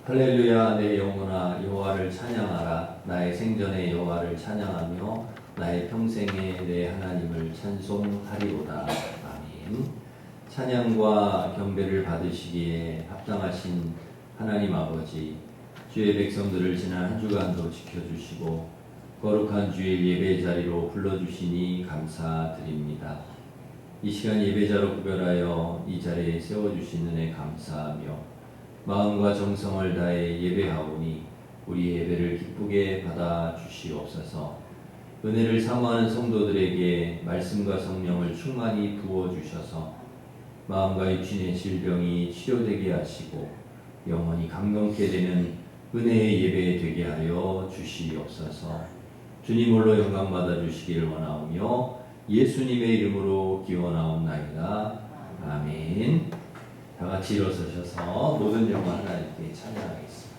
할렐루야. 내 영혼아 여호와를 찬양하라. 나의 생전에 여호와를 찬양하며 나의 평생에 내 하나님을 찬송하리로다. 아멘. 찬양과 경배를 받으시기에 합당하신 하나님 아버지, 주의 백성들을 지난 한 주간도 지켜주시고 거룩한 주일 예배 자리로 불러주시니 감사드립니다. 이 시간 예배자로 구별하여 이 자리에 세워주신 은혜 감사하며 마음과 정성을 다해 예배하오니 우리 예배를 기쁘게 받아 주시옵소서. 은혜를 사모하는 성도들에게 말씀과 성령을 충만히 부어주셔서 마음과 육신의 질병이 치료되게 하시고 영원히 감동케 되는 은혜의 예배 되게 하여 주시옵소서. 주님 홀로 영광 받아 주시기를 원하오며 예수님의 이름으로 기원하옵나이다. 아멘. 다 같이 일어서셔서 모든 영광 하나님께 찬양하겠습니다.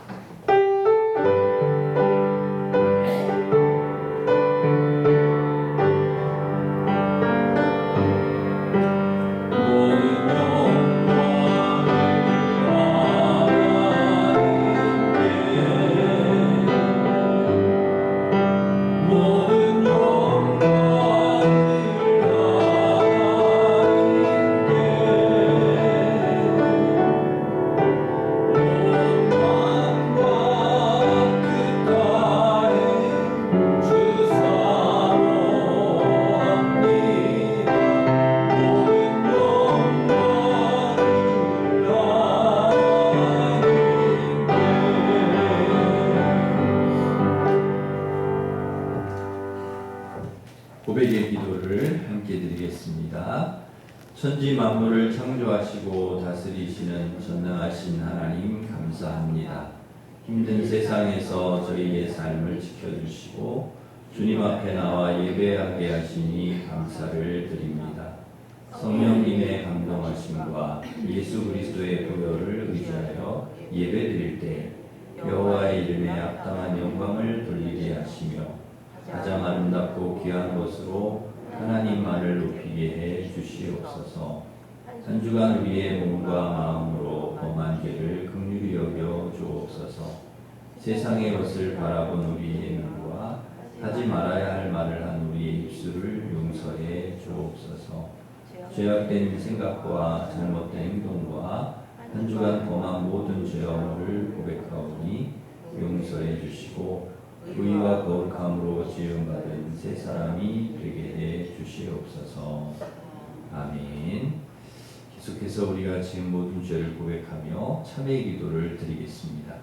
고백의 기도를 함께 드리겠습니다. 천지 만물을 창조하시고 다스리시는 전능하신 하나님 감사합니다. 힘든 세상에서 저희의 삶을 지켜주시고 주님 앞에 나와 예배하게 하시니 감사를 드립니다. 성령님의 감동하심과 예수 그리스도의 보혈을 의지하여 예배드릴 때 여호와의 이름에 합당한 영광을 돌리게 하시며 가장 아름답고 귀한 것으로 하나님만을 높이게 해 주시옵소서. 한 주간 우리의 몸과 마음으로 범한 죄를 긍휼히 여겨 주옵소서. 세상의 것을 바라본 우리의 눈과 하지 말아야 할 말을 한 우리의 입술을 용서해 주옵소서. 죄악된 생각과 잘못된 행동과 한 주간 범한 모든 죄악을 고백하오니 용서해 주시고 의와 거룩함으로 지음받은 새 사람이 되게 해 주시옵소서. 아멘. 계속해서 우리가 지금 모든 죄를 고백하며 참회의 기도를 드리겠습니다.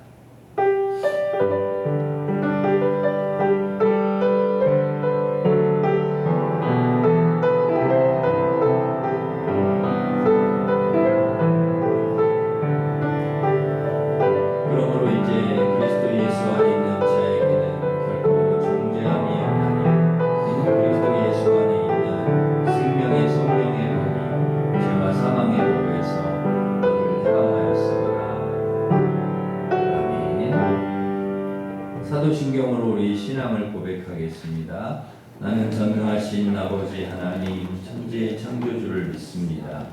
사도신경으로 우리 신앙을 고백하겠습니다. 나는 전능하신 아버지 하나님 천지의 창조주를 믿습니다.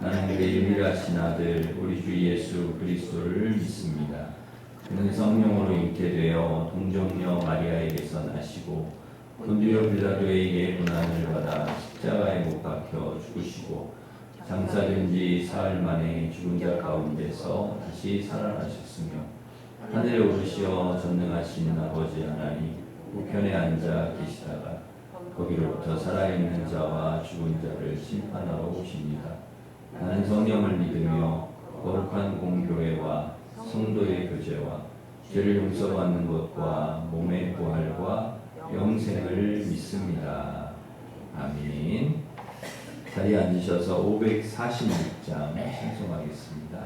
나는 그의 유일하신 아들 우리 주 예수 그리스도를 믿습니다. 그는 성령으로 잉태되어 동정녀 마리아에게서 나시고 본디오 빌라도에게 고난을 받아 십자가에 못 박혀 죽으시고 장사된 지 사흘 만에 죽은 자 가운데서 다시 살아나셨으며 하늘에 오르시어 전능하신 아버지 하나님 우편에 앉아 계시다가 거기로부터 살아있는 자와 죽은 자를 심판하러 오십니다. 나는 성령을 믿으며 거룩한 공교회와 성도의 교제와 죄를 용서받는 것과 몸의 부활과 영생을 믿습니다. 아멘. 자리에 앉으셔서 546장 찬송하겠습니다.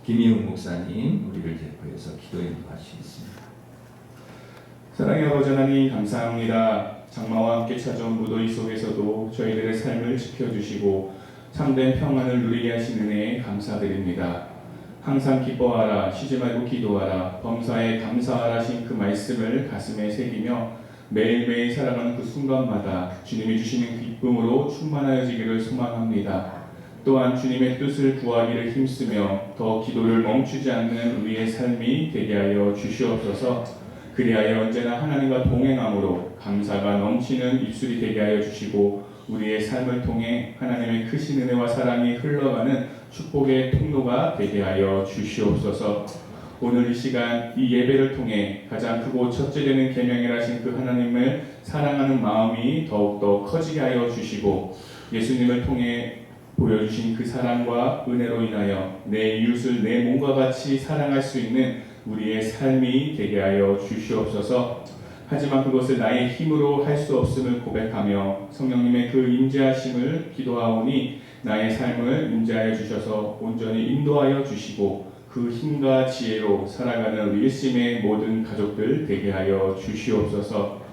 김희웅 목사님 우리를 대표해서 기도 인도하시겠습니다. 사랑의 아버지 하나님 감사합니다. 장마와 함께 찾아온 무더위 속에서도 저희들의 삶을 지켜주시고 참된 평안을 누리게 하신 은혜에 감사드립니다. 항상 기뻐하라, 쉬지 말고 기도하라, 범사에 감사하라 하신 그 말씀을 가슴에 새기며 매일매일 살아가는 그 순간마다 주님이 주시는 기쁨으로 충만하여지기를 소망합니다. 또한 주님의 뜻을 구하기를 힘쓰며 더 기도를 멈추지 않는 우리의 삶이 되게 하여 주시옵소서. 그리하여 언제나 하나님과 동행함으로 감사가 넘치는 입술이 되게 하여 주시고 우리의 삶을 통해 하나님의 크신 은혜와 사랑이 흘러가는 축복의 통로가 되게 하여 주시옵소서. 오늘 이 시간 이 예배를 통해 가장 크고 첫째 되는 계명이라 하신 그 하나님을 사랑하는 마음이 더욱더 커지게 하여 주시고 예수님을 통해 보여주신 그 사랑과 은혜로 인하여 내 이웃을 내 몸과 같이 사랑할 수 있는 우리의 삶이 되게 하여 주시옵소서. 하지만 그것을 나의 힘으로 할 수 없음을 고백하며 성령님의 그 임재하심을 기도하오니 나의 삶을 임재하여 주셔서 온전히 인도하여 주시고 그 힘과 지혜로 살아가는 우리 일심의 모든 가족들 되게 하여 주시옵소서.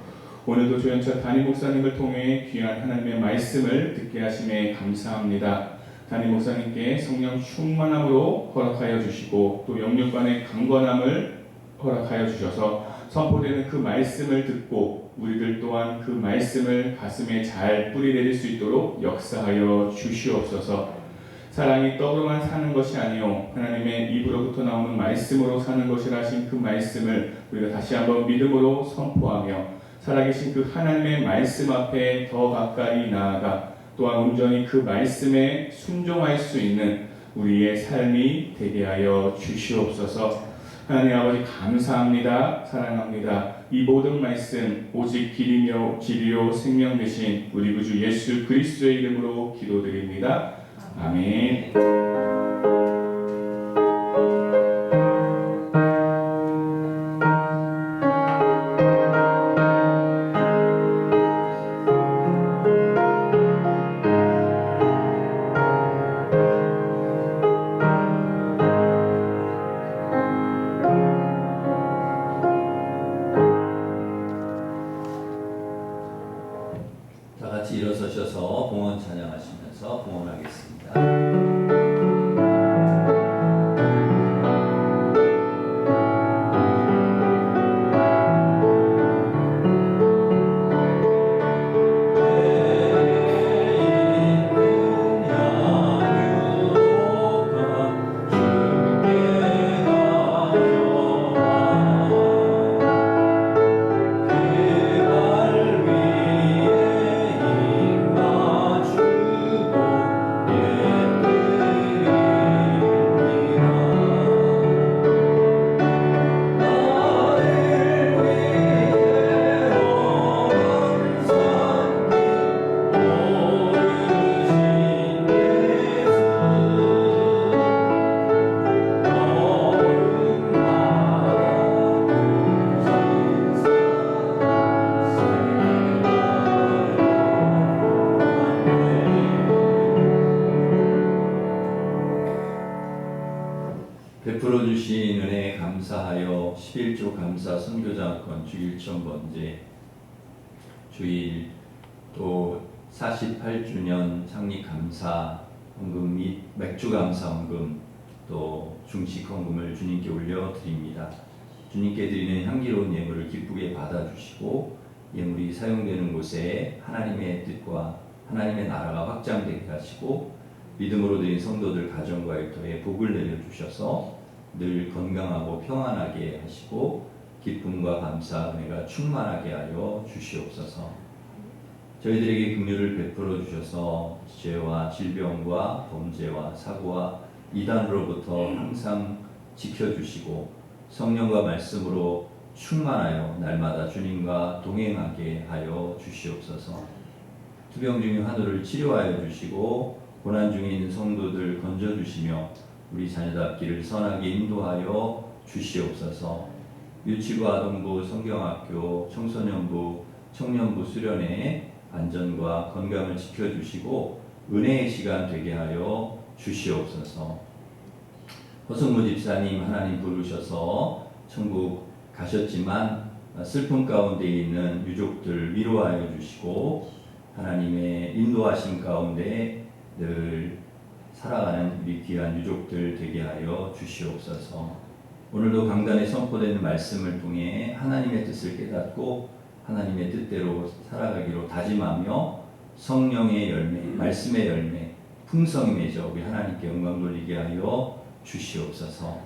오늘도 조연철 담임 목사님을 통해 귀한 하나님의 말씀을 듣게 하심에 감사합니다. 담임 목사님께 성령 충만함으로 허락하여 주시고 또 영육간의 강건함을 허락하여 주셔서 선포되는 그 말씀을 듣고 우리들 또한 그 말씀을 가슴에 잘 뿌리내릴 수 있도록 역사하여 주시옵소서. 사랑이 떡으로만 사는 것이 아니요 하나님의 입으로부터 나오는 말씀으로 사는 것이라 하신 그 말씀을 우리가 다시 한번 믿음으로 선포하며 살아계신 그 하나님의 말씀 앞에 더 가까이 나아가 또한 온전히 그 말씀에 순종할 수 있는 우리의 삶이 되게 하여 주시옵소서. 하나님 아버지 감사합니다. 사랑합니다. 이 모든 말씀 오직 길이며 진리요 생명 되신 우리 구주 예수 그리스도의 이름으로 기도드립니다. 아멘. 다 같이 일어서셔서 봉헌 찬양하시면서 봉헌하겠습니다. 베풀어 주신 은혜에 감사하여 11조 감사 선교장학권 주일 천번제 주일 또 48주년 창립 감사 헌금 및 맥주 감사 헌금 또 중식 헌금을 주님께 올려드립니다. 주님께 드리는 향기로운 예물을 기쁘게 받아주시고 예물이 사용되는 곳에 하나님의 뜻과 하나님의 나라가 확장되게 하시고 믿음으로 드린 성도들 가정과 일터에 복을 내려주셔서 늘 건강하고 평안하게 하시고 기쁨과 감사 은혜가 충만하게 하여 주시옵소서. 저희들에게 긍휼을 베풀어 주셔서 죄와 질병과 범죄와 사고와 이단으로부터 항상 지켜주시고 성령과 말씀으로 충만하여 날마다 주님과 동행하게 하여 주시옵소서. 투병 중인 환우를 치료하여 주시고 고난 중인 성도들 건져주시며 우리 자녀답기를 선하게 인도하여 주시옵소서. 유치부, 아동부, 성경학교, 청소년부, 청년부 수련회 안전과 건강을 지켜주시고 은혜의 시간 되게 하여 주시옵소서. 허승무 집사님 하나님 부르셔서 천국 가셨지만 슬픔 가운데 있는 유족들 위로하여 주시고 하나님의 인도하심 가운데 늘 살아가는 우리 귀한 유족들 되게 하여 주시옵소서. 오늘도 강단에 선포되는 말씀을 통해 하나님의 뜻을 깨닫고 하나님의 뜻대로 살아가기로 다짐하며 성령의 열매, 말씀의 열매, 풍성히 맺어 우리 하나님께 영광 돌리게 하여 주시옵소서.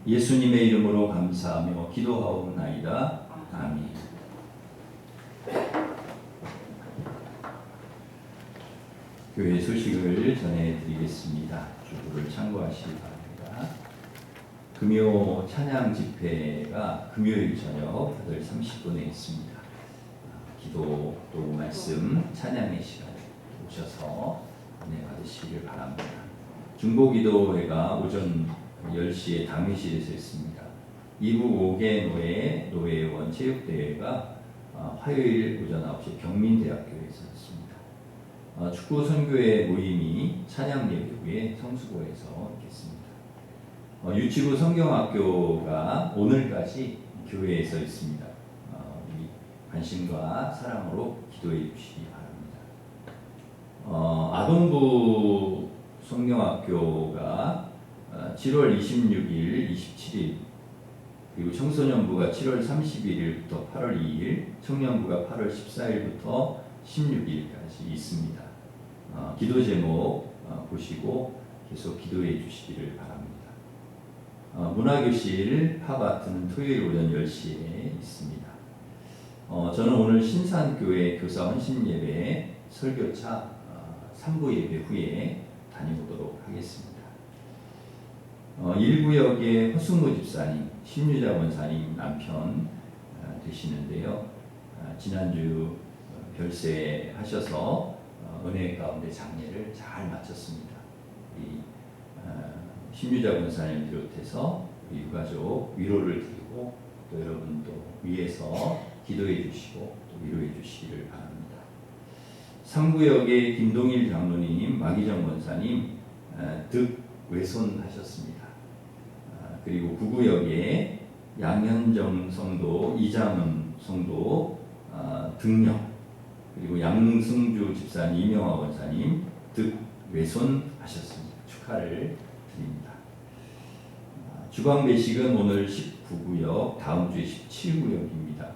예수님의 이름으로 감사하며 기도하옵나이다. 아멘. 교회 소식을 전해드리겠습니다. 주부를 참고하시기 바랍니다. 금요 찬양 집회가 금요일 저녁 8시 30분에 있습니다. 기도 또 말씀 찬양의 시간에 오셔서 은혜 받으시길 바랍니다. 중보기도회가 오전 10시에 당회실에서 있습니다. 2부 5개 노회원 체육대회가 화요일 오전 9시 경민대학교에서 있습니다. 축구 선교회 모임이 찬양 예배 후에 성수고에서 있겠습니다. 유치부 성경학교가 오늘까지 교회에서 있습니다. 우리 관심과 사랑으로 기도해 주시기 바랍니다. 아동부 성경학교가 7월 26일, 27일 그리고 청소년부가 7월 31일부터 8월 2일, 청년부가 8월 14일부터 16일까지 있습니다. 기도 제목 보시고 계속 기도해 주시기를 바랍니다. 문화교실 팝아트는 토요일 오전 10시에 있습니다. 저는 오늘 신산교회 교사 헌신 예배 설교차 3부 예배 후에 다녀오도록 하겠습니다. 1구역의 허승무 집사님, 신유자 원사님 남편 되시는데요. 지난주 별세하셔서 은혜 가운데 장례를 잘 마쳤습니다. 우리 신유자 원사님 비롯해서 우리 유가족 위로를 드리고 또 여러분도 위에서 기도해 주시고 또 위로해 주시기를 바랍니다. 3구역의 김동일 장로님, 마기정 원사님 득외손하셨습니다. 그리고 9구역에 양현정 성도, 이장은 성도 등령, 그리고 양승주 집사님, 이명화 원사님 득외손하셨습니다. 축하를 드립니다. 주방 배식은 오늘 19구역, 다음 주에 17구역입니다.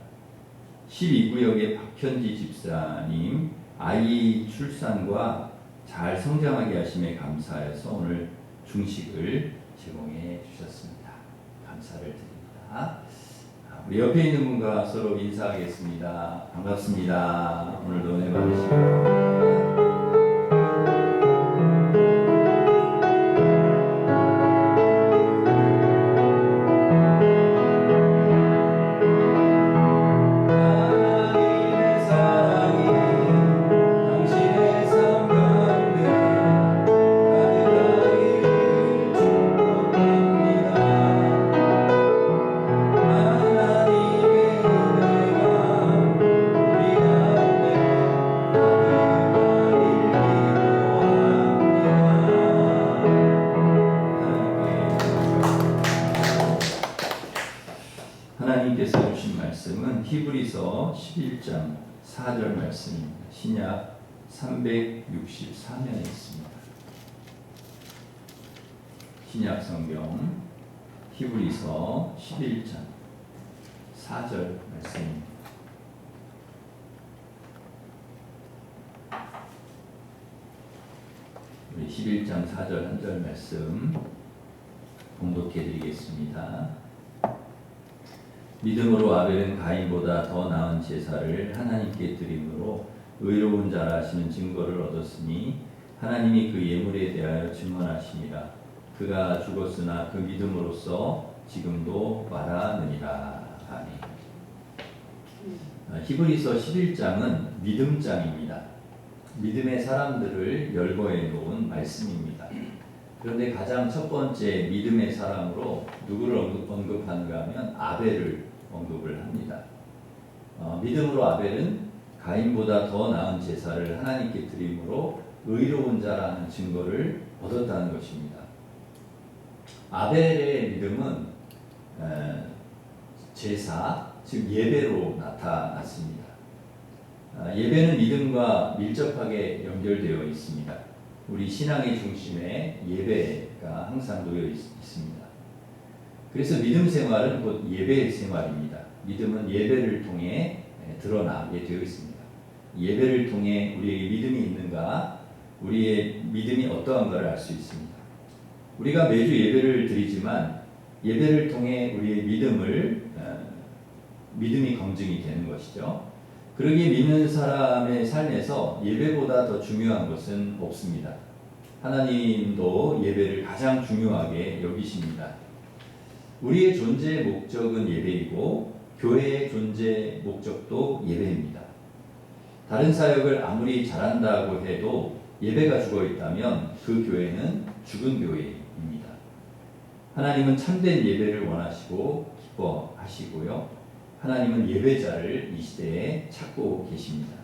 12구역의 박현지 집사님 아이 출산과 잘 성장하게 하심에 감사해서 오늘 중식을 제공해 주셨습니다. 감사를 드립니다. 우리 옆에 있는 분과 서로 인사하겠습니다. 반갑습니다. 오늘도 은혜 받으시고 하나님께서 주신 말씀은 히브리서 11장 4절 말씀입니다. 신약 364면에 있습니다. 신약 성경 히브리서 11장 4절 말씀입니다. 우리 11장 4절 한 절 말씀 봉독해 드리겠습니다. 믿음으로 아벨은 가인보다 더 나은 제사를 하나님께 드림으로 의로운 자라 하시는 증거를 얻었으니 하나님이 그 예물에 대하여 증언하심이라. 그가 죽었으나 그 믿음으로써 지금도 말하느니라. 아멘. 히브리서 11장은 믿음장입니다. 믿음의 사람들을 열거해 놓은 말씀입니다. 그런데 가장 첫 번째 믿음의 사람으로 누구를 언급하는가 하면 아벨을 언급을 합니다. 믿음으로 아벨은 가인보다 더 나은 제사를 하나님께 드림으로 의로운 자라는 증거를 얻었다는 것입니다. 아벨의 믿음은 제사, 즉 예배로 나타났습니다. 예배는 믿음과 밀접하게 연결되어 있습니다. 우리 신앙의 중심에 예배가 항상 놓여 있습니다. 그래서 믿음 생활은 곧 예배 생활입니다. 믿음은 예배를 통해 드러나게 되어 있습니다. 예배를 통해 우리에게 믿음이 있는가, 우리의 믿음이 어떠한가를 알 수 있습니다. 우리가 매주 예배를 드리지만 예배를 통해 우리의 믿음이 검증이 되는 것이죠. 그러기에 믿는 사람의 삶에서 예배보다 더 중요한 것은 없습니다. 하나님도 예배를 가장 중요하게 여기십니다. 우리의 존재의 목적은 예배이고 교회의 존재 목적도 예배입니다. 다른 사역을 아무리 잘한다고 해도 예배가 죽어 있다면 그 교회는 죽은 교회입니다. 하나님은 참된 예배를 원하시고 기뻐하시고요. 하나님은 예배자를 이 시대에 찾고 계십니다.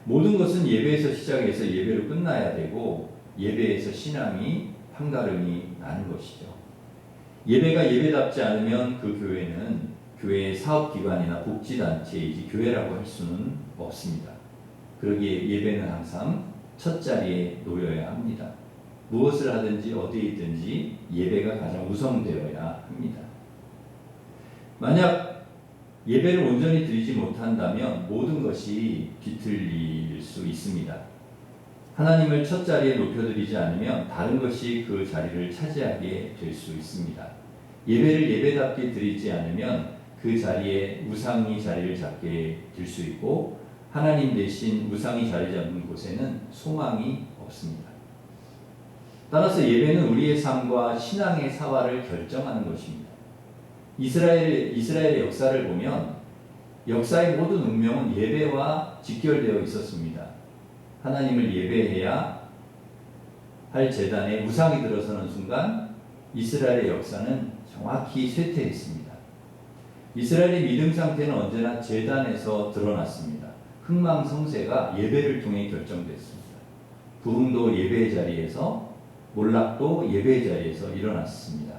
모든 것은 예배에서 시작해서 예배로 끝나야 되고 예배에서 신앙이 판가름이 나는 것이죠. 예배가 예배답지 않으면 그 교회는 교회의 사업기관이나 복지단체이지 교회라고 할 수는 없습니다. 그러기에 예배는 항상 첫 자리에 놓여야 합니다. 무엇을 하든지 어디에 있든지 예배가 가장 우선되어야 합니다. 만약 예배를 온전히 드리지 못한다면 모든 것이 비틀릴 수 있습니다. 하나님을 첫 자리에 높여드리지 않으면 다른 것이 그 자리를 차지하게 될 수 있습니다. 예배를 예배답게 드리지 않으면 그 자리에 우상이 자리를 잡게 될 수 있고 하나님 대신 우상이 자리 잡는 곳에는 소망이 없습니다. 따라서 예배는 우리의 삶과 신앙의 사활을 결정하는 것입니다. 이스라엘의 역사를 보면 역사의 모든 운명은 예배와 직결되어 있었습니다. 하나님을 예배해야 할 제단에 우상이 들어서는 순간 이스라엘의 역사는 정확히 쇠퇴했습니다. 이스라엘의 믿음 상태는 언제나 제단에서 드러났습니다. 흥망성쇠가 예배를 통해 결정됐습니다. 부흥도 예배의 자리에서, 몰락도 예배의 자리에서 일어났습니다.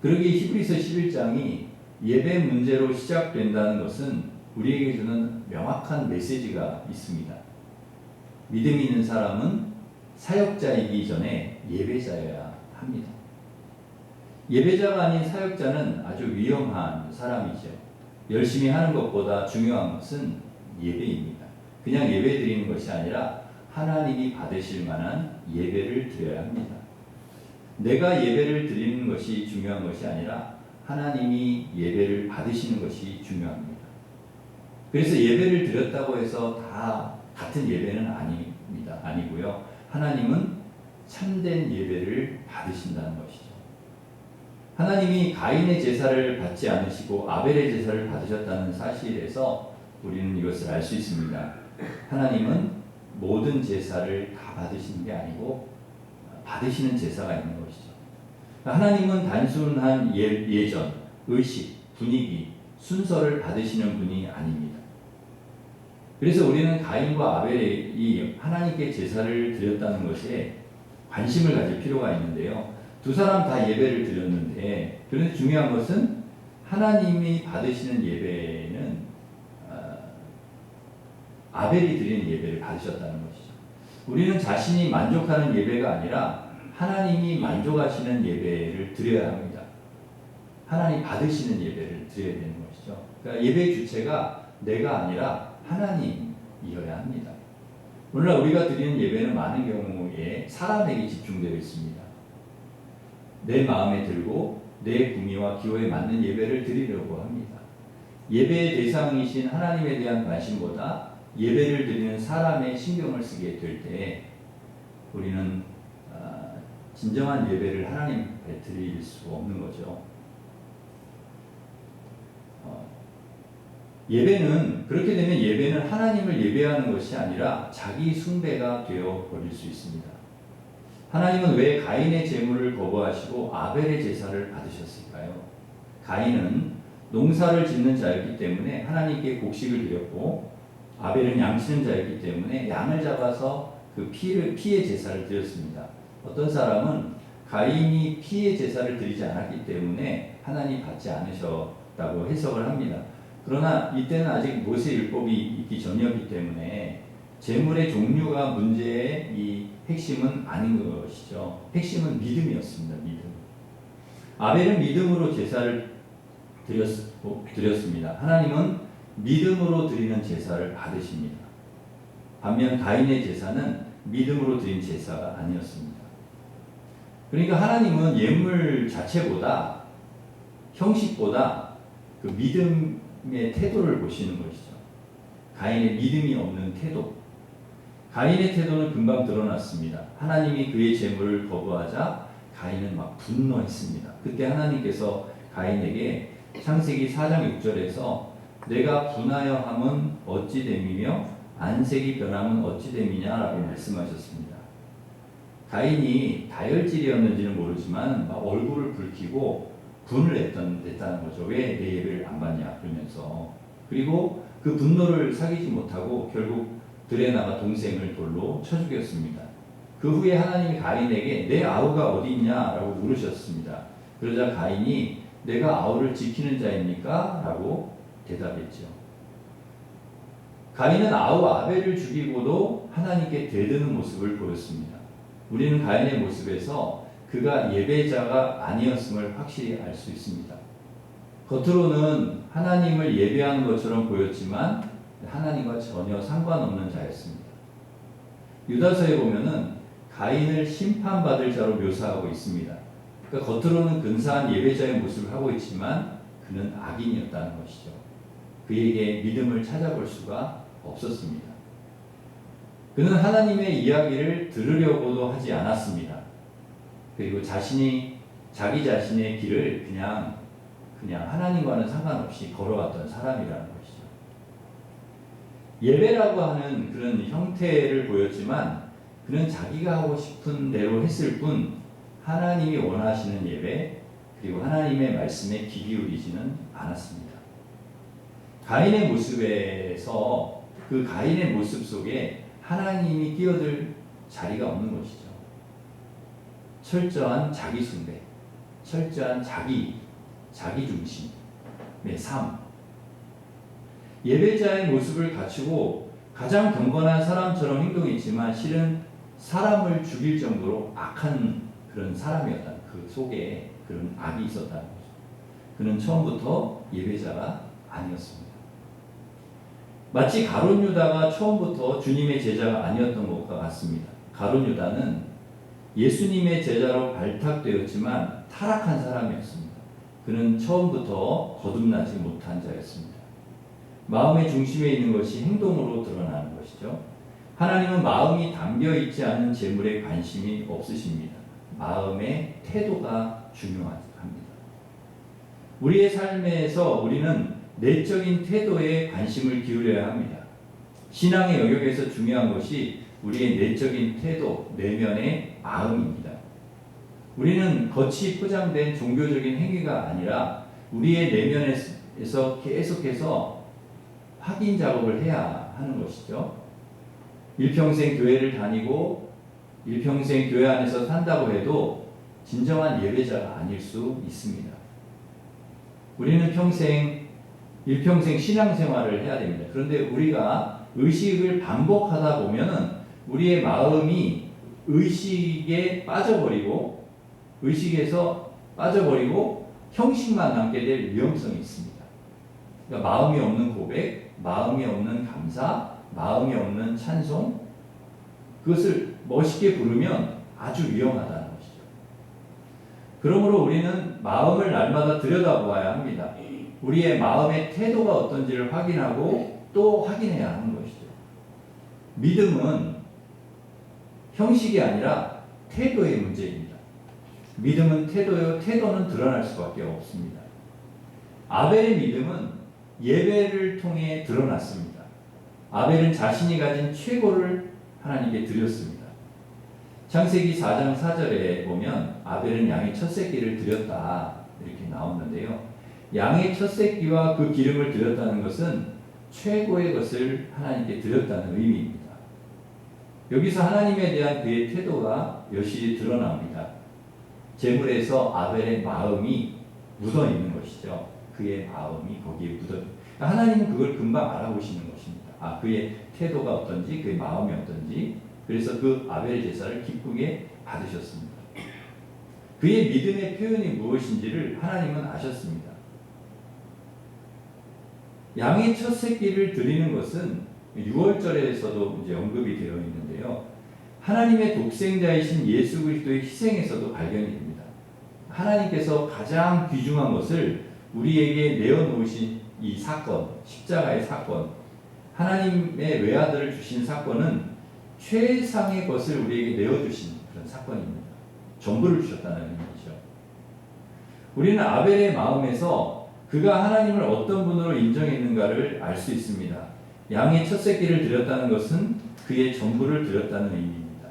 그러기에 히브리서 11장이 예배 문제로 시작된다는 것은 우리에게 주는 명확한 메시지가 있습니다. 믿음 있는 사람은 사역자이기 전에 예배자여야 합니다. 예배자가 아닌 사역자는 아주 위험한 사람이죠. 열심히 하는 것보다 중요한 것은 예배입니다. 그냥 예배 드리는 것이 아니라 하나님이 받으실 만한 예배를 드려야 합니다. 내가 예배를 드리는 것이 중요한 것이 아니라 하나님이 예배를 받으시는 것이 중요합니다. 그래서 예배를 드렸다고 해서 다 같은 예배는 아닙니다. 아니고요. 하나님은 참된 예배를 받으신다는 것이죠. 하나님이 가인의 제사를 받지 않으시고 아벨의 제사를 받으셨다는 사실에서 우리는 이것을 알 수 있습니다. 하나님은 모든 제사를 다 받으시는 게 아니고 받으시는 제사가 있는 것이죠. 하나님은 단순한 예전, 의식, 분위기, 순서를 받으시는 분이 아닙니다. 그래서 우리는 가인과 아벨이 하나님께 제사를 드렸다는 것에 관심을 가질 필요가 있는데요. 두 사람 다 예배를 드렸는데, 그런데 중요한 것은 하나님이 받으시는 예배는 아벨이 드리는 예배를 받으셨다는 것이죠. 우리는 자신이 만족하는 예배가 아니라 하나님이 만족하시는 예배를 드려야 합니다. 하나님 받으시는 예배를 드려야 되는 것이죠. 그러니까 예배의 주체가 내가 아니라 하나님이어야 합니다. 오늘날 우리가 드리는 예배는 많은 경우에 사람에게 집중되어 있습니다. 내 마음에 들고 내 구미와 기호에 맞는 예배를 드리려고 합니다. 예배의 대상이신 하나님에 대한 관심보다 예배를 드리는 사람의 신경을 쓰게 될 때 우리는 진정한 예배를 하나님 앞에 드릴 수 없는 거죠. 예배는 그렇게 되면 예배는 하나님을 예배하는 것이 아니라 자기 숭배가 되어 버릴 수 있습니다. 하나님은 왜 가인의 제물을 거부하시고 아벨의 제사를 받으셨을까요? 가인은 농사를 짓는 자였기 때문에 하나님께 곡식을 드렸고 아벨은 양치는 자였기 때문에 양을 잡아서 그 피의 제사를 드렸습니다. 어떤 사람은 가인이 피의 제사를 드리지 않았기 때문에 하나님 받지 않으셨다고 해석을 합니다. 그러나 이때는 아직 모세 율법이 있기 전이었기 때문에 제물의 종류가 문제의 이 핵심은 아닌 것이죠. 핵심은 믿음이었습니다. 믿음. 아벨은 믿음으로 제사를 드렸습니다. 하나님은 믿음으로 드리는 제사를 받으십니다. 반면 가인의 제사는 믿음으로 드린 제사가 아니었습니다. 그러니까 하나님은 예물 자체보다 형식보다 그 믿음의 태도를 보시는 것이죠. 가인의 믿음이 없는 태도. 가인의 태도는 금방 드러났습니다. 하나님이 그의 제물을 거부하자 가인은 막 분노했습니다. 그때 하나님께서 가인에게 창세기 4장 6절에서 내가 분하여 함은 어찌 됨이며 안색이 변함은 어찌 됨이냐라고 말씀하셨습니다. 가인이 다혈질이었는지는 모르지만 막 얼굴을 붉히고 분을 냈다는 거죠. 왜 내 예배를 안 받냐 그러면서. 그리고 그 분노를 사귀지 못하고 결국 들에 나가 동생을 돌로 쳐 죽였습니다. 그 후에 하나님이 가인에게 내 아우가 어디 있냐라고 물으셨습니다. 그러자 가인이 내가 아우를 지키는 자입니까? 라고 대답했죠. 가인은 아우 아벨을 죽이고도 하나님께 대드는 모습을 보였습니다. 우리는 가인의 모습에서 그가 예배자가 아니었음을 확실히 알 수 있습니다. 겉으로는 하나님을 예배하는 것처럼 보였지만 하나님과 전혀 상관없는 자였습니다. 유다서에 보면은 가인을 심판받을 자로 묘사하고 있습니다. 그러니까 겉으로는 근사한 예배자의 모습을 하고 있지만 그는 악인이었다는 것이죠. 그에게 믿음을 찾아볼 수가 없었습니다. 그는 하나님의 이야기를 들으려고도 하지 않았습니다. 그리고 자기 자신의 길을 그냥 하나님과는 상관없이 걸어갔던 사람이라는 것이죠. 예배라고 하는 그런 형태를 보였지만 그는 자기가 하고 싶은 대로 했을 뿐 하나님이 원하시는 예배 그리고 하나님의 말씀에 귀 기울이지는 않았습니다. 가인의 모습에서 그 가인의 모습 속에 하나님이 끼어들 자리가 없는 것이죠. 철저한 자기 숭배, 철저한 자기 중심의 삶. 예배자의 모습을 갖추고 가장 경건한 사람처럼 행동했지만 실은 사람을 죽일 정도로 악한 그런 사람이었다는 그 속에 그런 악이 있었다는 거죠. 그는 처음부터 예배자가 아니었습니다. 마치 가룟 유다가 처음부터 주님의 제자가 아니었던 것과 같습니다. 가룟 유다는 예수님의 제자로 발탁되었지만 타락한 사람이었습니다. 그는 처음부터 거듭나지 못한 자였습니다. 마음의 중심에 있는 것이 행동으로 드러나는 것이죠. 하나님은 마음이 담겨 있지 않은 재물에 관심이 없으십니다. 마음의 태도가 중요합니다. 우리의 삶에서 우리는 내적인 태도에 관심을 기울여야 합니다. 신앙의 영역에서 중요한 것이 우리의 내적인 태도, 내면의 마음입니다. 우리는 겉이 포장된 종교적인 행위가 아니라 우리의 내면에서 계속해서 확인 작업을 해야 하는 것이죠. 일평생 교회를 다니고 일평생 교회 안에서 산다고 해도 진정한 예배자가 아닐 수 있습니다. 우리는 일평생 신앙생활을 해야 됩니다. 그런데 우리가 의식을 반복하다 보면은 우리의 마음이 의식에서 빠져버리고 형식만 남게 될 위험성이 있습니다. 그러니까 마음이 없는 고백, 마음이 없는 감사, 마음이 없는 찬송, 그것을 멋있게 부르면 아주 위험하다는 것이죠. 그러므로 우리는 마음을 날마다 들여다보아야 합니다. 우리의 마음의 태도가 어떤지를 확인하고 또 확인해야 하는 것이죠. 믿음은 형식이 아니라 태도의 문제입니다. 믿음은 태도요, 태도는 드러날 수밖에 없습니다. 아벨의 믿음은 예배를 통해 드러났습니다. 아벨은 자신이 가진 최고를 하나님께 드렸습니다. 창세기 4장 4절에 보면 아벨은 양의 첫 새끼를 드렸다 이렇게 나오는데요. 양의 첫 새끼와 그 기름을 드렸다는 것은 최고의 것을 하나님께 드렸다는 의미입니다. 여기서 하나님에 대한 그의 태도가 여실히 드러납니다. 제물에서 아벨의 마음이 묻어 있는 것이죠. 그의 마음이 거기에 묻어. 하나님은 그걸 금방 알아보시는 것입니다. 아, 그의 태도가 어떤지, 그의 마음이 어떤지. 그래서 그 아벨의 제사를 기쁘게 받으셨습니다. 그의 믿음의 표현이 무엇인지를 하나님은 아셨습니다. 양의 첫 새끼를 드리는 것은 6월절에서도 이제 언급이 되어 있는데요. 하나님의 독생자이신 예수 그리스도의 희생에서도 발견이 됩니다. 하나님께서 가장 귀중한 것을 우리에게 내어놓으신 이 사건, 십자가의 사건, 하나님의 외아들을 주신 사건은 최상의 것을 우리에게 내어주신 그런 사건입니다. 전부를 주셨다는 의미죠. 우리는 아벨의 마음에서 그가 하나님을 어떤 분으로 인정했는가를 알 수 있습니다. 양의 첫 새끼를 드렸다는 것은 그의 전부를 드렸다는 의미입니다.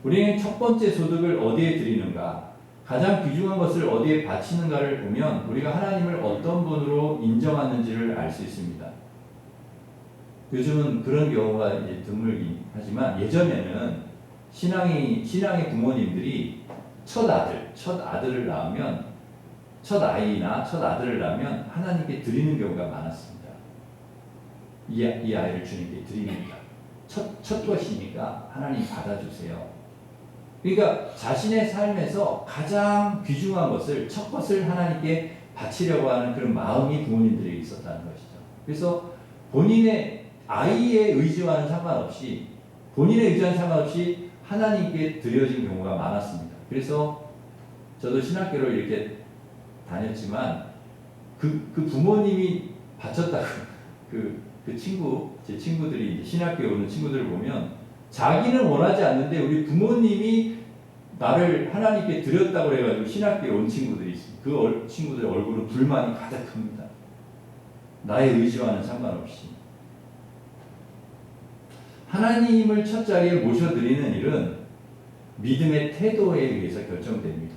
우리는 첫 번째 소득을 어디에 드리는가, 가장 귀중한 것을 어디에 바치는가를 보면 우리가 하나님을 어떤 분으로 인정하는지를 알 수 있습니다. 요즘은 그런 경우가 이제 드물긴 하지만 예전에는 신앙의 부모님들이 첫 아들을 낳으면, 첫 아이나 첫 아들을 낳으면 하나님께 드리는 경우가 많았습니다. 이 아이를 주님께 드립니다. 첫 것이니까 하나님 받아주세요. 그러니까 자신의 삶에서 가장 귀중한 것을, 첫 것을 하나님께 바치려고 하는 그런 마음이 부모님들에게 있었다는 것이죠. 그래서 본인의 아이의 의지와는 상관없이, 하나님께 드려진 경우가 많았습니다. 그래서 저도 신학교를 이렇게 다녔지만 그 부모님이 바쳤다고 제 친구들이 이제 신학교에 오는 친구들을 보면 자기는 원하지 않는데 우리 부모님이 나를 하나님께 드렸다고 해가지고 신학교에 온 친구들이 있습니다. 그 친구들의 얼굴은 불만이 가득합니다. 나의 의지와는 상관없이. 하나님을 첫 자리에 모셔드리는 일은 믿음의 태도에 의해서 결정됩니다.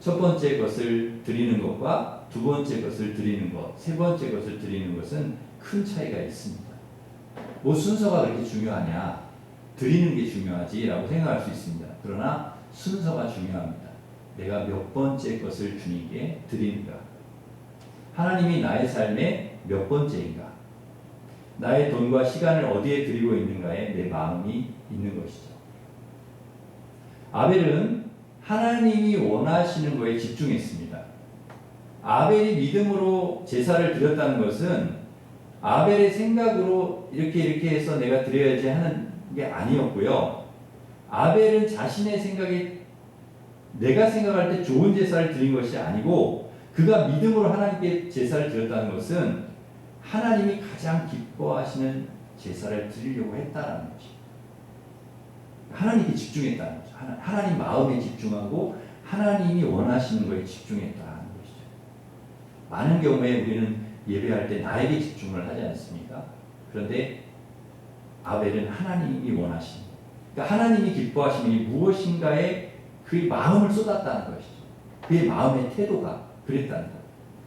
첫 번째 것을 드리는 것과 두 번째 것을 드리는 것, 세 번째 것을 드리는 것은 큰 차이가 있습니다. 뭐 순서가 그렇게 중요하냐? 드리는 게 중요하지라고 생각할 수 있습니다. 그러나 순서가 중요합니다. 내가 몇 번째 것을 주님께 드리는가? 하나님이 나의 삶의 몇 번째인가? 나의 돈과 시간을 어디에 드리고 있는가에 내 마음이 있는 것이죠. 아벨은 하나님이 원하시는 것에 집중했습니다. 아벨이 믿음으로 제사를 드렸다는 것은 아벨의 생각으로 이렇게 해서 내가 드려야지 하는 게 아니었고요. 아벨은 자신의 생각에, 내가 생각할 때 좋은 제사를 드린 것이 아니고 그가 믿음으로 하나님께 제사를 드렸다는 것은 하나님이 가장 기뻐하시는 제사를 드리려고 했다는 것입니다. 하나님께 집중했다는 거죠. 하나님 마음에 집중하고 하나님이 원하시는 것에 집중했다는 것이죠. 많은 경우에 우리는 예배할 때 나에게 집중을 하지 않습니까? 그런데 아벨은 하나님이 원하시는, 그러니까 하나님이 기뻐하시는 게 무엇인가에 그의 마음을 쏟았다는 것이죠. 그의 마음의 태도가 그랬다는 것.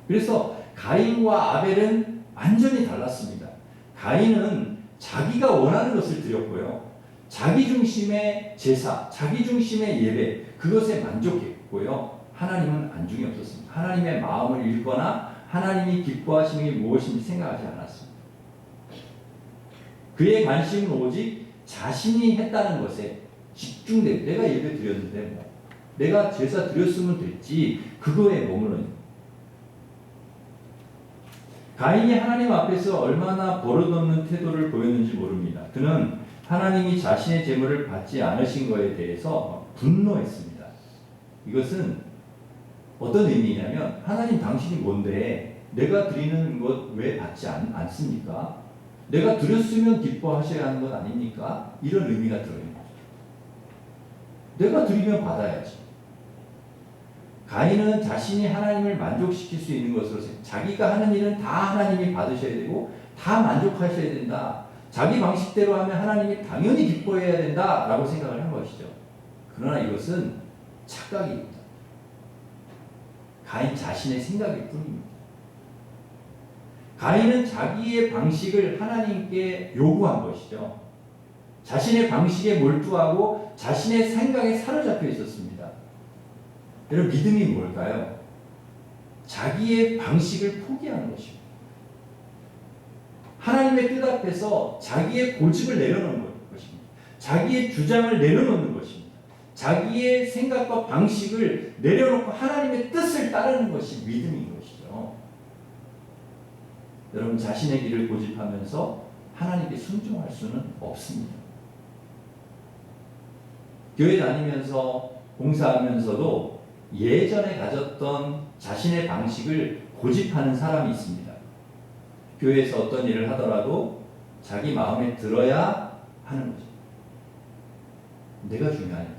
그래서 가인과 아벨은 완전히 달랐습니다. 가인은 자기가 원하는 것을 드렸고요. 자기 중심의 제사, 자기 중심의 예배, 그것에 만족했고요. 하나님은 안중이 없었습니다. 하나님의 마음을 읽거나 하나님이 기뻐하시는 게 무엇인지 생각하지 않았습니다. 그의 관심은 오직 자신이 했다는 것에 집중돼. 내가 예배 드렸는데 뭐, 내가 제사 드렸으면 됐지, 그거에 머무는. 가인이 하나님 앞에서 얼마나 버릇없는 태도를 보였는지 모릅니다. 그는 하나님이 자신의 제물을 받지 않으신 것에 대해서 분노했습니다. 이것은 어떤 의미냐면, 하나님 당신이 뭔데 내가 드리는 것 왜 받지 않습니까? 내가 드렸으면 기뻐하셔야 하는 것 아닙니까? 이런 의미가 들어있는 거죠. 내가 드리면 받아야지. 가인은 자신이 하나님을 만족시킬 수 있는 것으로, 자기가 하는 일은 다 하나님이 받으셔야 되고 다 만족하셔야 된다, 자기 방식대로 하면 하나님이 당연히 기뻐해야 된다라고 생각을 한 것이죠. 그러나 이것은 착각입니다. 가인 자신의 생각일 뿐입니다. 가인은 자기의 방식을 하나님께 요구한 것이죠. 자신의 방식에 몰두하고 자신의 생각에 사로잡혀 있었습니다. 여러분, 믿음이 뭘까요? 자기의 방식을 포기하는 것입니다. 하나님의 뜻 앞에서 자기의 고집을 내려놓는 것입니다. 자기의 주장을 내려놓는 것입니다. 자기의 생각과 방식을 내려놓고 하나님의 뜻을 따르는 것이 믿음인 것이죠. 여러분, 자신의 길을 고집하면서 하나님께 순종할 수는 없습니다. 교회 다니면서 봉사하면서도 예전에 가졌던 자신의 방식을 고집하는 사람이 있습니다. 교회에서 어떤 일을 하더라도 자기 마음에 들어야 하는 거죠. 내가 중요하니까.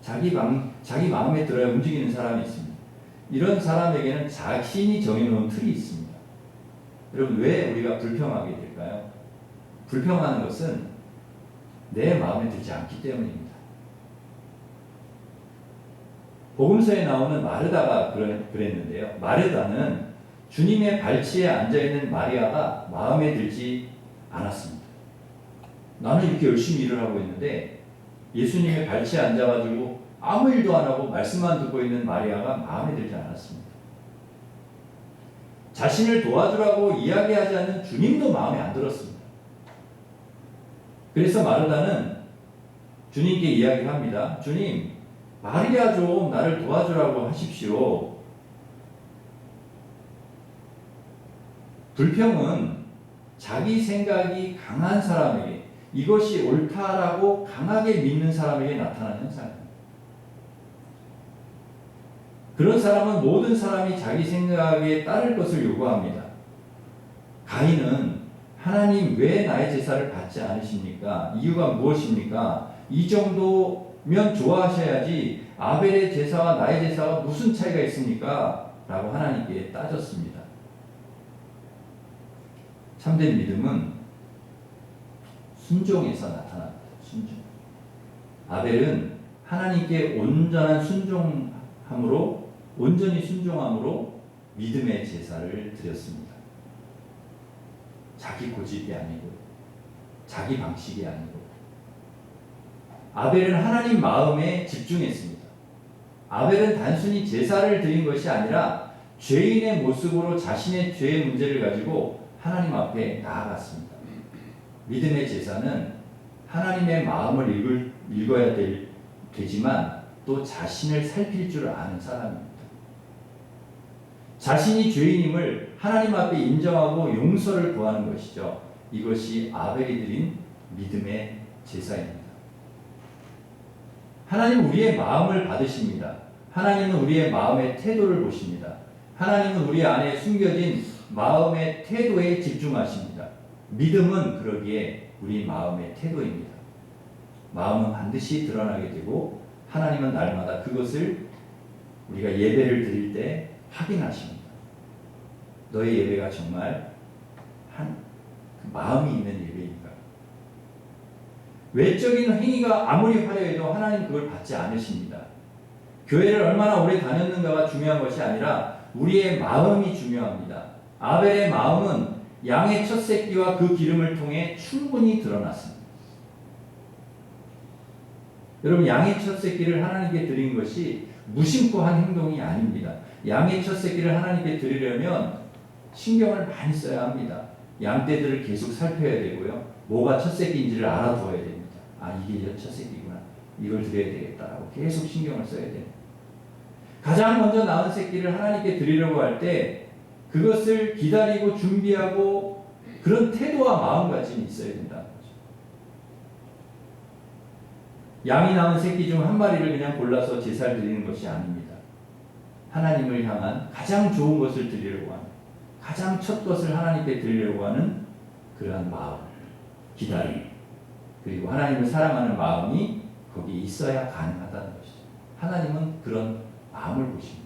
자기 마음에 들어야 움직이는 사람이 있습니다. 이런 사람에게는 자신이 정해놓은 틀이 있습니다. 여러분, 왜 우리가 불평하게 될까요? 불평하는 것은 내 마음에 들지 않기 때문입니다. 복음서에 나오는 마르다가 그랬는데요. 마르다는 주님의 발치에 앉아있는 마리아가 마음에 들지 않았습니다. 나는 이렇게 열심히 일을 하고 있는데 예수님의 발치에 앉아가지고 아무 일도 안 하고 말씀만 듣고 있는 마리아가 마음에 들지 않았습니다. 자신을 도와주라고 이야기하지 않는 주님도 마음에 안 들었습니다. 그래서 마르다는 주님께 이야기합니다. 주님, 마리아 좀 나를 도와주라고 하십시오. 불평은 자기 생각이 강한 사람에게, 이것이 옳다라고 강하게 믿는 사람에게 나타나는 현상입니다. 그런 사람은 모든 사람이 자기 생각에 따를 것을 요구합니다. 가인은 하나님 왜 나의 제사를 받지 않으십니까? 이유가 무엇입니까? 이 정도면 좋아하셔야지 아벨의 제사와 나의 제사가 무슨 차이가 있습니까? 라고 하나님께 따졌습니다. 참된 믿음은 순종에서 나타납니다. 순종. 아벨은 하나님께 온전히 순종함으로 믿음의 제사를 드렸습니다. 자기 고집이 아니고 자기 방식이 아니고 아벨은 하나님 마음에 집중했습니다. 아벨은 단순히 제사를 드린 것이 아니라 죄인의 모습으로 자신의 죄의 문제를 가지고 하나님 앞에 나아갔습니다. 믿음의 제사는 하나님의 마음을 읽어야 되지만 또 자신을 살필 줄 아는 사람입니다. 자신이 죄인임을 하나님 앞에 인정하고 용서를 구하는 것이죠. 이것이 아벨이 드린 믿음의 제사입니다. 하나님은 우리의 마음을 받으십니다. 하나님은 우리의 마음의 태도를 보십니다. 하나님은 우리 안에 숨겨진 마음의 태도에 집중하십니다. 믿음은 그러기에 우리 마음의 태도입니다. 마음은 반드시 드러나게 되고 하나님은 날마다 그것을 우리가 예배를 드릴 때 확인하십니다. 너의 예배가 정말 그 마음이 있는 예배인가? 외적인 행위가 아무리 화려해도 하나님 그걸 받지 않으십니다. 교회를 얼마나 오래 다녔는가가 중요한 것이 아니라 우리의 마음이 중요합니다. 아벨의 마음은 양의 첫 새끼와 그 기름을 통해 충분히 드러났습니다. 여러분, 양의 첫 새끼를 하나님께 드린 것이 무심코 한 행동이 아닙니다. 양의 첫 새끼를 하나님께 드리려면 신경을 많이 써야 합니다. 양떼들을 계속 살펴야 되고요. 뭐가 첫 새끼인지를 알아두어야 됩니다. 아, 이게 첫 새끼구나. 이걸 드려야 되겠다라고 계속 신경을 써야 됩니다. 가장 먼저 낳은 새끼를 하나님께 드리려고 할 때 그것을 기다리고 준비하고 그런 태도와 마음가짐이 있어야 된다는 거죠. 양이 낳은 새끼 중 한 마리를 그냥 골라서 제사를 드리는 것이 아닙니다. 하나님을 향한 가장 좋은 것을 드리려고 하는, 가장 첫 것을 하나님께 드리려고 하는 그러한 마음, 기다림, 그리고 하나님을 사랑하는 마음이 거기에 있어야 가능하다는 것이죠. 하나님은 그런 마음을 보십니다.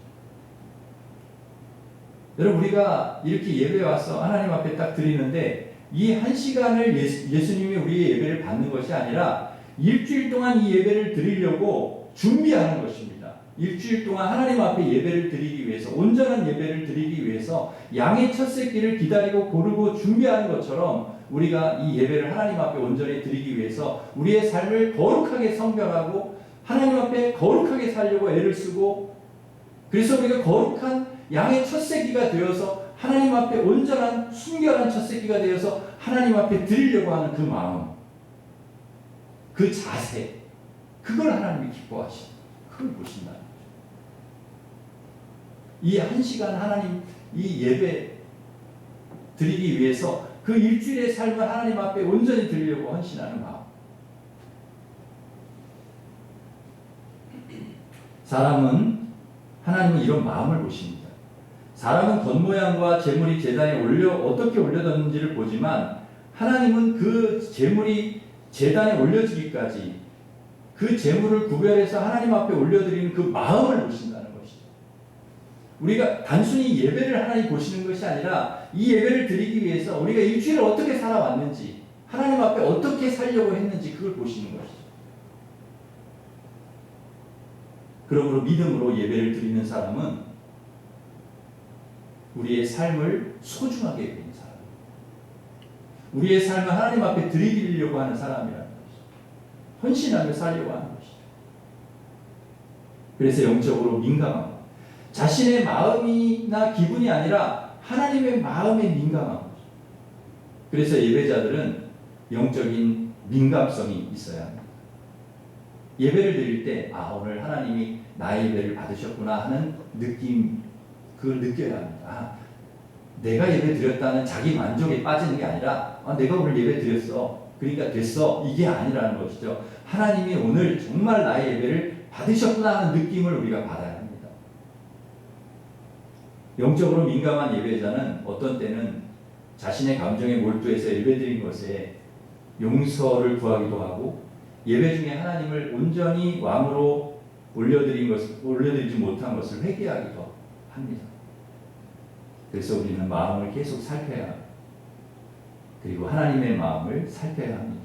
여러분, 우리가 이렇게 예배에 와서 하나님 앞에 딱 드리는데 이 한 시간을 예수님이 우리의 예배를 받는 것이 아니라 일주일 동안 이 예배를 드리려고 준비하는 것입니다. 일주일 동안 하나님 앞에 예배를 드리기 위해서, 온전한 예배를 드리기 위해서 양의 첫 새끼를 기다리고 고르고 준비하는 것처럼 우리가 이 예배를 하나님 앞에 온전히 드리기 위해서 우리의 삶을 거룩하게 성별하고 하나님 앞에 거룩하게 살려고 애를 쓰고 그래서 우리가 거룩한 양의 첫 새끼가 되어서 하나님 앞에 온전한 순결한 첫 새끼가 되어서 하나님 앞에 드리려고 하는 그 마음, 그 자세, 그걸 하나님이 기뻐하시고 그걸 보신다는 거죠. 이 한 시간 하나님 이 예배 드리기 위해서 그 일주일의 삶을 하나님 앞에 온전히 드리려고 헌신하는 마음. 하나님은 이런 마음을 보십니다. 사람은 겉모양과 재물이 제단에 어떻게 올려졌는지를 보지만 하나님은 그 재물이 제단에 올려지기까지 그 재물을 구별해서 하나님 앞에 올려드리는 그 마음을 보신다는 것이죠. 우리가 단순히 예배를 하나님 보시는 것이 아니라 이 예배를 드리기 위해서 우리가 일주일을 어떻게 살아왔는지, 하나님 앞에 어떻게 살려고 했는지 그걸 보시는 것이죠. 그러므로 믿음으로 예배를 드리는 사람은 우리의 삶을 소중하게 여기는 사람, 우리의 삶을 하나님 앞에 드리려고 하는 사람이라는 것이죠. 헌신하며 살려고 하는 것이죠. 그래서 영적으로 민감한 것, 자신의 마음이나 기분이 아니라 하나님의 마음에 민감한 거죠. 그래서 예배자들은 영적인 민감성이 있어야 합니다. 예배를 드릴 때 오늘 하나님이 나의 예배를 받으셨구나 하는 느낌, 그걸 느껴야 합니다. 내가 예배 드렸다는 자기 만족에 빠지는 게 아니라 내가 오늘 예배 드렸어, 그러니까 됐어, 이게 아니라는 것이죠. 하나님이 오늘 정말 나의 예배를 받으셨구나 하는 느낌을 우리가 받아야 합니다. 영적으로 민감한 예배자는 어떤 때는 자신의 감정에 몰두해서 예배드린 것에 용서를 구하기도 하고, 예배 중에 하나님을 온전히 왕으로 올려드리지 못한 것을 회개하기도 합니다. 그래서 우리는 마음을 계속 살펴야 합니다. 그리고 하나님의 마음을 살펴야 합니다.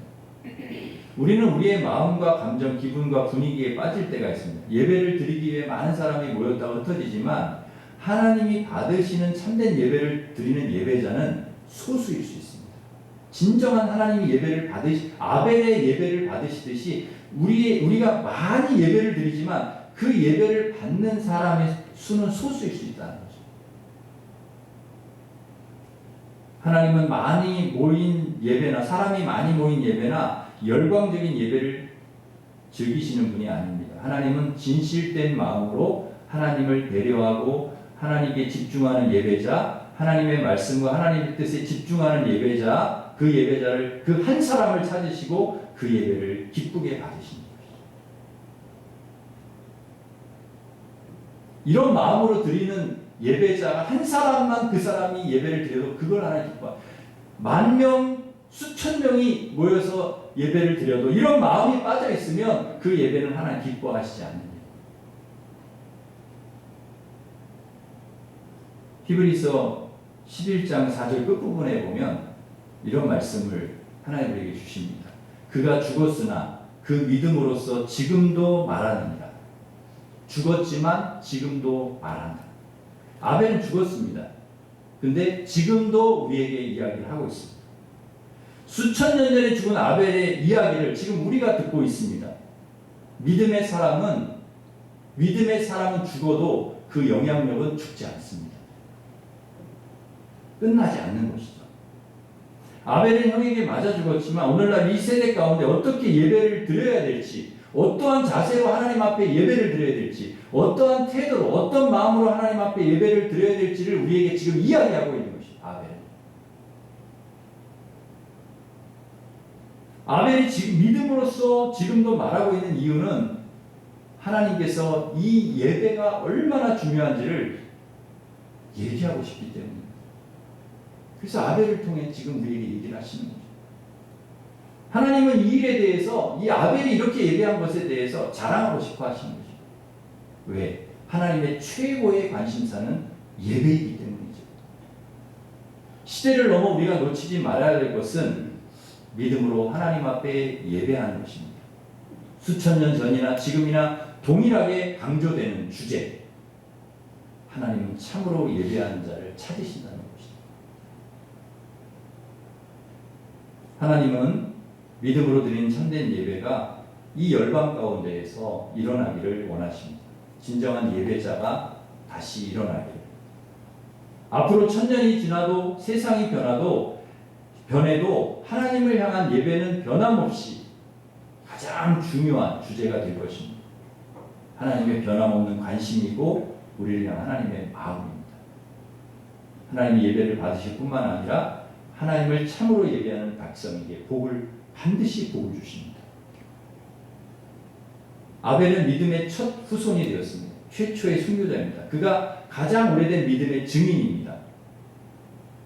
우리는 우리의 마음과 감정, 기분과 분위기에 빠질 때가 있습니다. 예배를 드리기 위해 많은 사람이 모였다고 흩어지지만 하나님이 받으시는 참된 예배를 드리는 예배자는 소수일 수 있습니다. 진정한 하나님이 아벨의 예배를 받으시듯이 우리가 많이 예배를 드리지만 그 예배를 받는 사람의 수는 소수일 수 있다는 거죠. 하나님은 많이 모인 예배나 사람이 많이 모인 예배나 열광적인 예배를 즐기시는 분이 아닙니다. 하나님은 진실된 마음으로 하나님을 배려하고 하나님께 집중하는 예배자, 하나님의 말씀과 하나님의 뜻에 집중하는 예배자, 그 예배자를 그 한 사람을 찾으시고 그 예배를 기쁘게 받으시는 것이죠. 이런 마음으로 드리는 예배자가 한 사람만, 그 사람이 예배를 드려도 그걸 하나님 기뻐. 10,000명, 수천 명이 모여서 예배를 드려도 이런 마음이 빠져 있으면 그 예배는 하나님 기뻐하시지 않습니다. 히브리서 11장 4절 끝부분에 보면 이런 말씀을 하나님 우리에게 주십니다. 그가 죽었으나 그 믿음으로써 지금도 말하느니라. 죽었지만 지금도 말한다. 아벨은 죽었습니다. 근데 지금도 우리에게 이야기를 하고 있습니다. 수천 년 전에 죽은 아벨의 이야기를 지금 우리가 듣고 있습니다. 믿음의 사람은 죽어도 그 영향력은 죽지 않습니다. 끝나지 않는 것이죠. 아벨은 형에게 맞아 죽었지만 오늘날 이 세대 가운데 어떻게 예배를 드려야 될지, 어떠한 자세로 하나님 앞에 예배를 드려야 될지, 어떠한 태도로, 어떤 마음으로 하나님 앞에 예배를 드려야 될지를 우리에게 지금 이야기하고 있는 것입니다. 아벨이 지금 믿음으로써 지금도 말하고 있는 이유는 하나님께서 이 예배가 얼마나 중요한지를 얘기하고 싶기 때문입니다. 그래서 아벨을 통해 지금 우리에게 얘기를 하시는 거죠. 하나님은 이 일에 대해서, 이 아벨이 이렇게 예배한 것에 대해서 자랑하고 싶어 하시는 거죠. 왜? 하나님의 최고의 관심사는 예배이기 때문이죠. 시대를 넘어 우리가 놓치지 말아야 될 것은 믿음으로 하나님 앞에 예배하는 것입니다. 수천 년 전이나 지금이나 동일하게 강조되는 주제, 하나님은 참으로 예배하는 자를 찾으신다는 것입니다. 하나님은 믿음으로 드린 참된 예배가 이 열방 가운데에서 일어나기를 원하십니다. 진정한 예배자가 다시 일어나기를. 앞으로 1000년이 지나도 세상이 변해도 하나님을 향한 예배는 변함없이 가장 중요한 주제가 될 것입니다. 하나님의 변함없는 관심이고 우리를 향한 하나님의 마음입니다. 하나님의 예배를 받으실 뿐만 아니라 하나님을 참으로 예배하는 백성에게 반드시 복을 주십니다. 아벨은 믿음의 첫 후손이 되었습니다. 최초의 순교자입니다. 그가 가장 오래된 믿음의 증인입니다.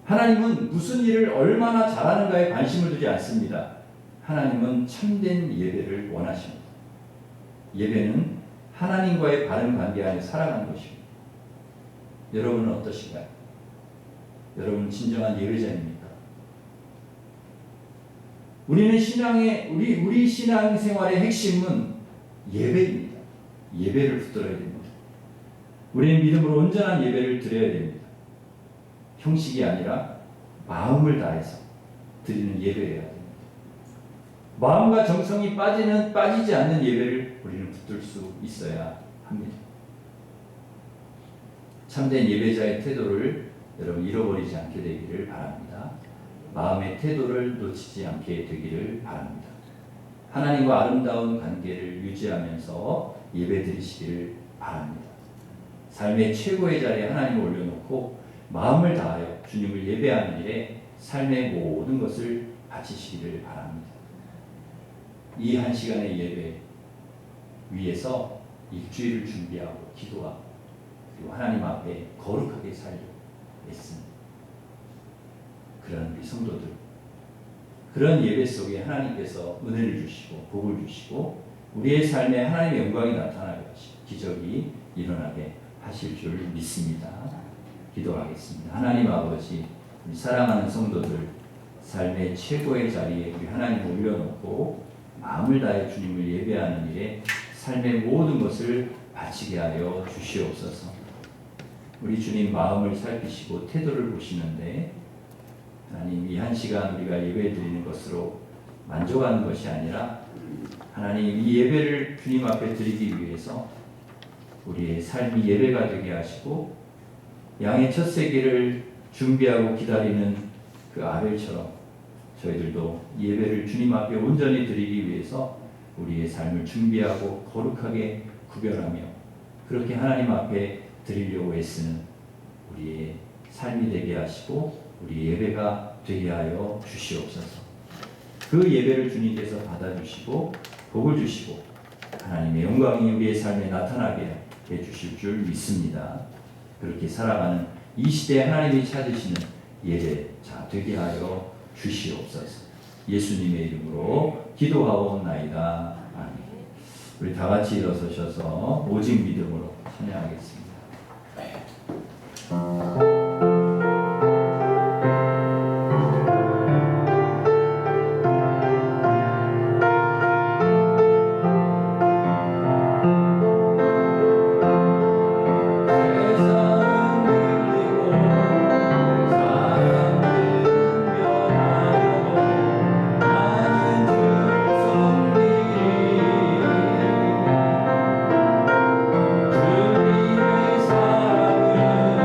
하나님은 무슨 일을 얼마나 잘하는가에 관심을 두지 않습니다. 하나님은 참된 예배를 원하십니다. 예배는 하나님과의 바른 관계 안에 살아가는 것입니다. 여러분은 어떠신가요? 여러분은 진정한 예배자입니까? 우리 신앙생활의 핵심은 예배입니다. 예배를 붙들어야 됩니다. 우리는 믿음으로 온전한 예배를 드려야 됩니다. 형식이 아니라 마음을 다해서 드리는 예배여야 됩니다. 마음과 정성이 빠지지 않는 예배를 우리는 붙들 수 있어야 합니다. 참된 예배자의 태도를 여러분 잃어버리지 않게 되기를 바랍니다. 마음의 태도를 놓치지 않게 되기를 바랍니다. 하나님과 아름다운 관계를 유지하면서 예배 드리시기를 바랍니다. 삶의 최고의 자리에 하나님을 올려놓고 마음을 다하여 주님을 예배하는 일에 삶의 모든 것을 바치시기를 바랍니다. 이 한 시간의 예배 위에서 일주일을 준비하고 기도하고 그리고 하나님 앞에 거룩하게 살려 했습니다. 그런 우리 성도들, 그런 예배 속에 하나님께서 은혜를 주시고 복을 주시고 우리의 삶에 하나님의 영광이 나타나게 하시고 기적이 일어나게 하실 줄 믿습니다. 기도하겠습니다. 하나님 아버지, 우리 사랑하는 성도들 삶의 최고의 자리에 우리 하나님을 올려놓고 마음을 다해 주님을 예배하는 일에 삶의 모든 것을 바치게 하여 주시옵소서. 우리 주님 마음을 살피시고 태도를 보시는데 하나님 이 한 시간 우리가 예배 드리는 것으로 만족하는 것이 아니라 하나님 이 예배를 주님 앞에 드리기 위해서 우리의 삶이 예배가 되게 하시고 양의 첫 세기를 준비하고 기다리는 그 아벨처럼 저희들도 예배를 주님 앞에 온전히 드리기 위해서 우리의 삶을 준비하고 거룩하게 구별하며 그렇게 하나님 앞에 드리려고 애쓰는 우리의 삶이 되게 하시고 우리 예배가 되게 하여 주시옵소서. 그 예배를 주님께서 받아주시고 복을 주시고 하나님의 영광이 우리의 삶에 나타나게 해주실 줄 믿습니다. 그렇게 살아가는 이 시대에 하나님이 찾으시는 예배자 되게 하여 주시옵소서. 예수님의 이름으로 기도하옵나이다. 아멘. 우리 다 같이 일어서셔서 오직 믿음으로 찬양하겠습니다. 주님의 사랑은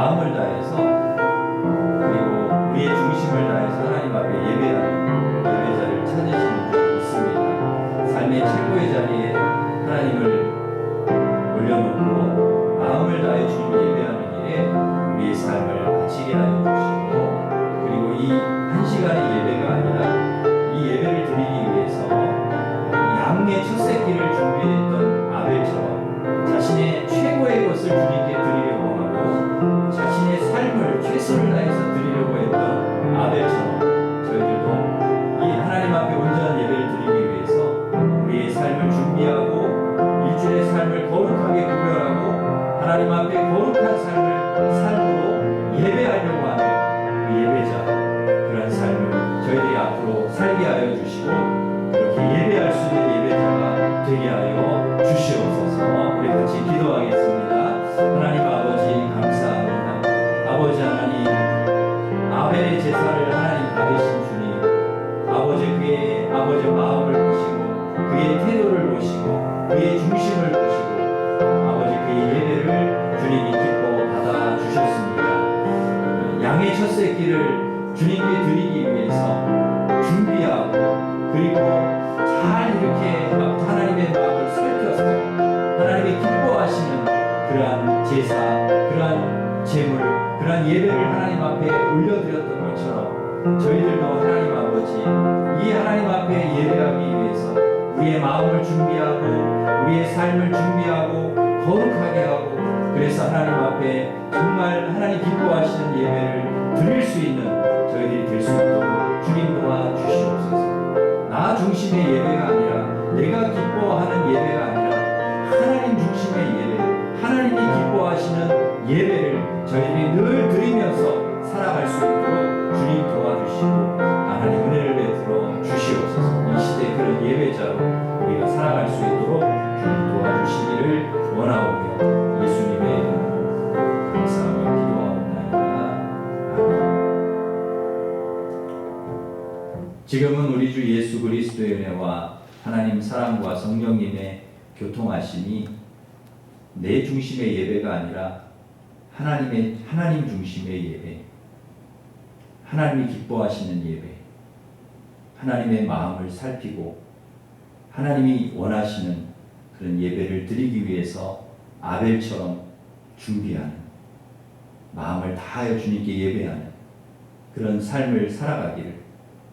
마음을 다해서 그리고 우리의 중심을 다해서 하나님 앞에 예배하는 예배자를 찾으시는 줄 믿습니다. 삶의 최고의 자리에 하나님을 올려놓고 마음을 다해 주님을 예배하는 일에 우리의 삶을 바치게 하여 주시고, 그리고 이 한 시간의 예배가 아니라 이 예배를 드리기 위해서 양의 첫 새끼를 준비했던 아벨처럼 자신의 최고의 것을 주님께 드리려고 하고 자신의 삶을 최선을 다해서 드리려고 했던 아벨처럼 저희들도 이 하나님 앞에 온전한 예배를 드리기 위해서 우리의 삶을 준비하고 일주일의 삶을 거룩하게 구별하고 하나님 앞에 거룩한 삶으로 예배하려고 하는 그 예배자, 그런 삶을 저희들이 앞으로 살게 하여 주시고 그렇게 예배할 수 있는 예배자가 되게 하여 주시옵소서. 우리 같이 기도하겠습니다. 하나님 아버지 감사합니다. 아버지 하나님, 아벨의 제사를 하나님 받으신 주님, 아버지 그의 아버지 마음을 보시고 그의 태도를 보시고 그의 중심을 보시고 아버지 그의 예배를 주님이 기뻐 받아 주셨습니다. 양의 첫 새끼를 주님께 드리기 위해서 준비하고 그리고 잘 이렇게 하나님의 마음을 살펴서 하나님이 기뻐하시는 그러한 제사, 그러한 제물, 그러한 예배를 하나님 앞에 올려드렸던 것처럼 저희들도 하나님 아버지 이 하나님 앞에 예배하기 위해서 우리의 마음을 준비하고 우리의 삶을 준비하고 거룩하게 하고, 그래서 하나님 앞에 정말 하나님 기뻐하시는 예배를 드릴 수 있는 저희들이 될 수 있도록 주님 도와주시옵소서. 나 중심의 예배가 아니라 내가 기뻐하는 예배가 아니라 하나님 중심의 예배, 하나님이 기뻐하시는 예배를 저희들이 늘 드리면서 살아갈 수 있도록 주님 도와주시고 하나님 은혜를 베풀어 주시옵소서. 이 시대 그런 예배자로 우리가 살아갈 수 있도록 주님 도와주시기를 원하오며 예수님의 이름으로 감사하며 기도하옵나이다. 아멘. 지금은 우리 주 예수 그리스도의 은혜와 하나님 사랑과 성령님의 교통하심이 내 중심의 예배가 아니라 하나님 중심의 예배, 하나님이 기뻐하시는 예배, 하나님의 마음을 살피고 하나님이 원하시는 그런 예배를 드리기 위해서 아벨처럼 준비하는, 마음을 다하여 주님께 예배하는 그런 삶을 살아가기를,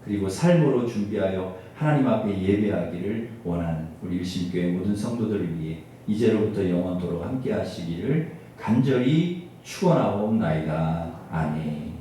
그리고 삶으로 준비하여 하나님 앞에 예배하기를 원하는 우리 일심교회 모든 성도들을 위해 이제로부터 영원토록 함께 하시기를 간절히 축원하옵나이다. 아멘.